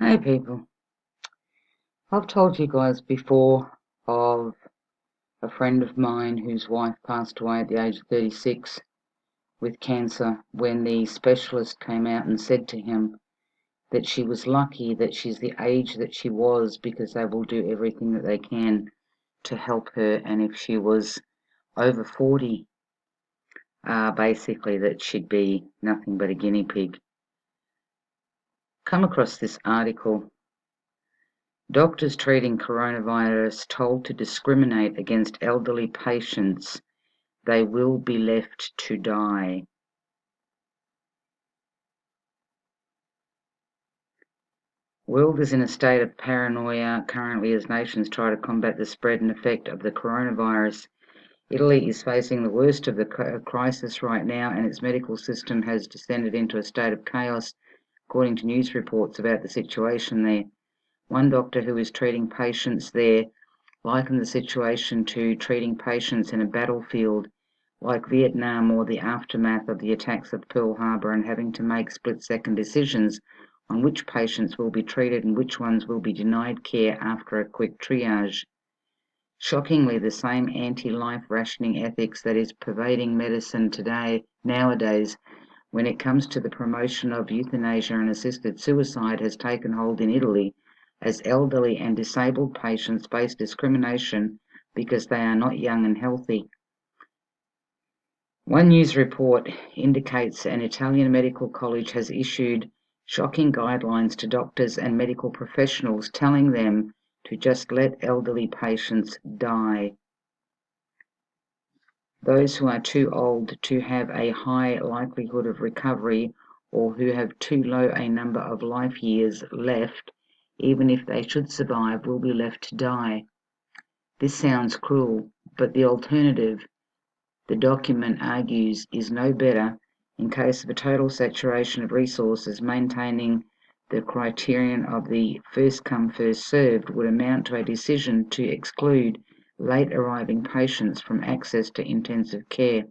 Hey people, I've told you guys before of a friend of mine whose wife passed away at the age of 36 with cancer when the specialist came out and said to him that she was lucky that she's the age that she was because they will do everything that they can to help her, and if she was over 40, basically that she'd be nothing but a guinea pig. Come across this article. Doctors treating coronavirus told to discriminate against elderly patients. They will be left to die. World is in a state of paranoia currently as nations try to combat the spread and effect of the coronavirus. Italy is facing the worst of the crisis right now, and its medical system has descended into a state of chaos, according to news reports about the situation there. One doctor who is treating patients there likened the situation to treating patients in a battlefield like Vietnam or the aftermath of the attacks of Pearl Harbor, and having to make split-second decisions on which patients will be treated and which ones will be denied care after a quick triage. Shockingly, the same anti-life rationing ethics that is pervading medicine nowadays when it comes to the promotion of euthanasia and assisted suicide has taken hold in Italy, as elderly and disabled patients face discrimination because they are not young and healthy. One news report indicates an Italian medical college has issued shocking guidelines to doctors and medical professionals, telling them to just let elderly patients die. Those who are too old to have a high likelihood of recovery or who have too low a number of life years left, even if they should survive, will be left to die. This sounds cruel, but the alternative, the document argues, is no better. In case of a total saturation of resources, maintaining the criterion of the first come first served would amount to a decision to exclude late arriving patients from access to intensive care.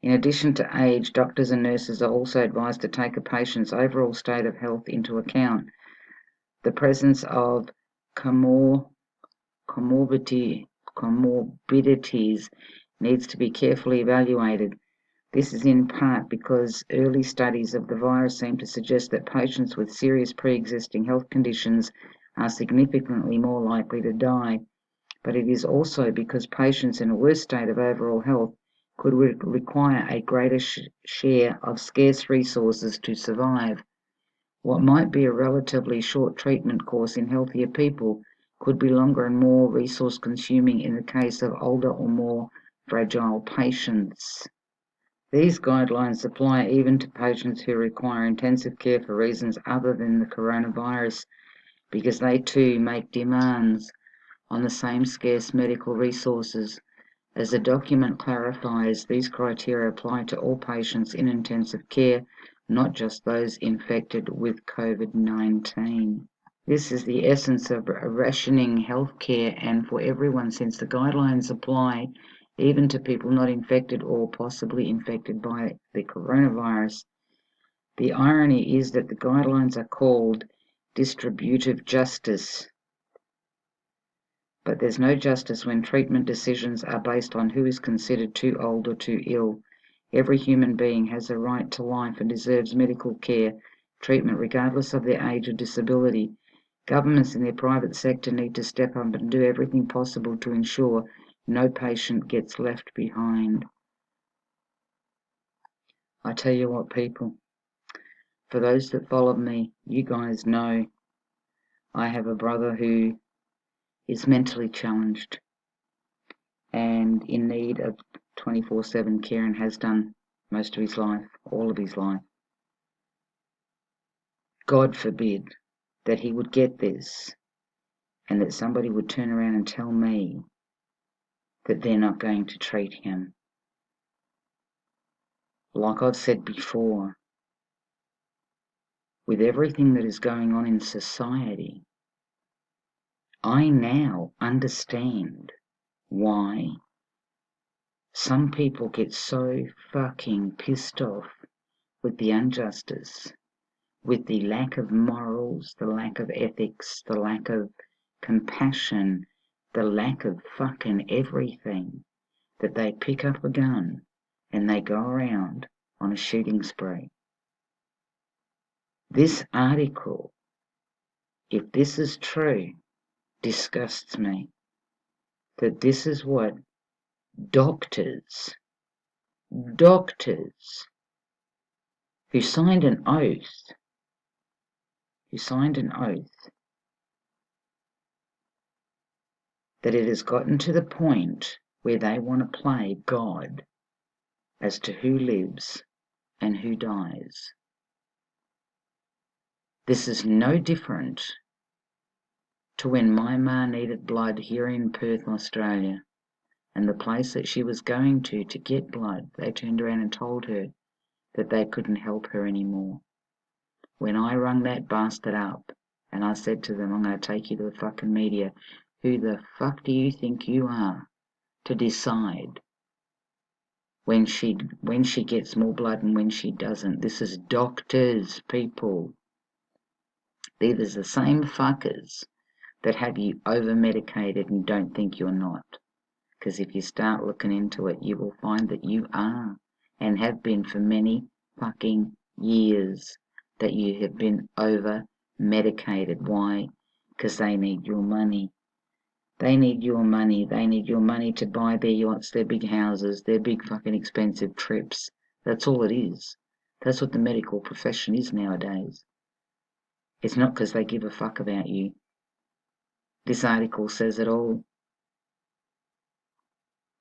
In addition to age, doctors and nurses are also advised to take a patient's overall state of health into account. The presence of comorbidities needs to be carefully evaluated. This is in part because early studies of the virus seem to suggest that patients with serious pre-existing health conditions are significantly more likely to die, but it is also because patients in a worse state of overall health could require a greater share of scarce resources to survive. What might be a relatively short treatment course in healthier people could be longer and more resource-consuming in the case of older or more fragile patients. These guidelines apply even to patients who require intensive care for reasons other than the coronavirus, because they too make demands on the same scarce medical resources. As the document clarifies, these criteria apply to all patients in intensive care, not just those infected with COVID-19. This is the essence of rationing healthcare and for everyone, since the guidelines apply even to people not infected or possibly infected by the coronavirus. The irony is that the guidelines are called distributive justice, but there's no justice when treatment decisions are based on who is considered too old or too ill. Every human being has a right to life and deserves medical care, treatment regardless of their age or disability. Governments in their private sector need to step up and do everything possible to ensure no patient gets left behind. I tell you what, people, for those that follow me, you guys know I have a brother who is mentally challenged and in need of 24/7 care and has done most of his life, all of his life. God forbid that he would get this and that somebody would turn around and tell me that they're not going to treat him. Like I've said before, with everything that is going on in society, I now understand why some people get so fucking pissed off with the injustice with the lack of morals, the lack of ethics, the lack of compassion, the lack of fucking everything, that they pick up a gun and they go around on a shooting spree. This article, if this is true, disgusts me. That this is what doctors who signed an oath, that it has gotten to the point where they want to play God as to who lives and who dies. This is no different to when my ma needed blood here in Perth, Australia, and the place that she was going to get blood, they turned around and told her that they couldn't help her anymore. When I rung that bastard up and I said to them, I'm going to take you to the fucking media, who the fuck do you think you are to decide when she gets more blood and when she doesn't? This is doctors, people. They're the same fuckers that have you over-medicated and don't think you're not. Because if you start looking into it, you will find that you are, and have been for many fucking years, that you have been over-medicated. Why? Because they need your money. They need your money. They need your money to buy their yachts, their big houses, their big fucking expensive trips. That's all it is. That's what the medical profession is nowadays. It's not because they give a fuck about you. This article says it all.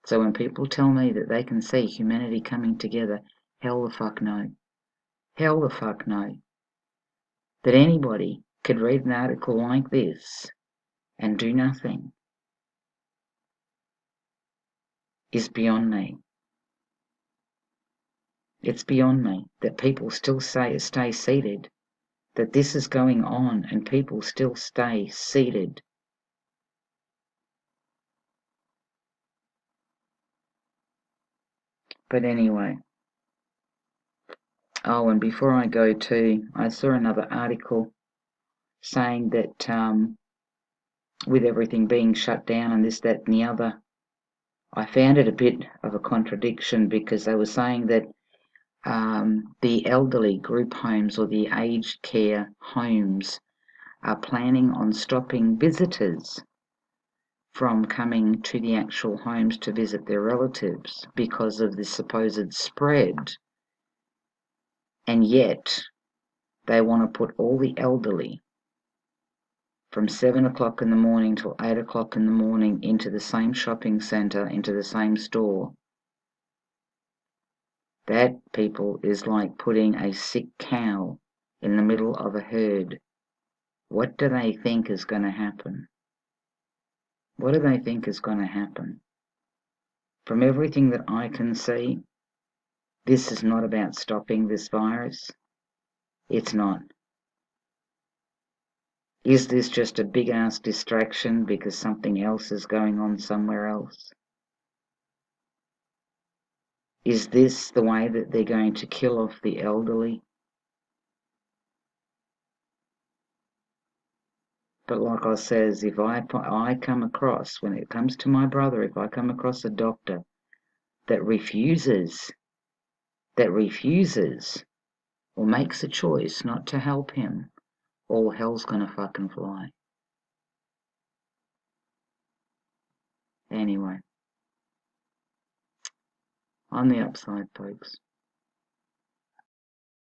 So when people tell me that they can see humanity coming together, hell the fuck no. Hell the fuck no. That anybody could read an article like this and do nothing is beyond me. It's beyond me that people still stay seated, that this is going on and people still stay seated. But anyway. Oh, and before I go too, I saw another article saying that with everything being shut down and this, that and the other, I found it a bit of a contradiction, because they were saying that the elderly group homes or the aged care homes are planning on stopping visitors from coming to the actual homes to visit their relatives because of the supposed spread. And yet they want to put all the elderly from 7 o'clock in the morning till 8 o'clock in the morning into the same shopping centre, into the same store. That, people, is like putting a sick cow in the middle of a herd. What do they think is going to happen? What do they think is going to happen? From everything that I can see, this is not about stopping this virus. It's not. Is this just a big-ass distraction because something else is going on somewhere else? Is this the way that they're going to kill off the elderly? But like I says, if I come across, when it comes to my brother, if I come across a doctor that refuses or makes a choice not to help him, all hell's gonna fucking fly. Anyway, on the upside, folks.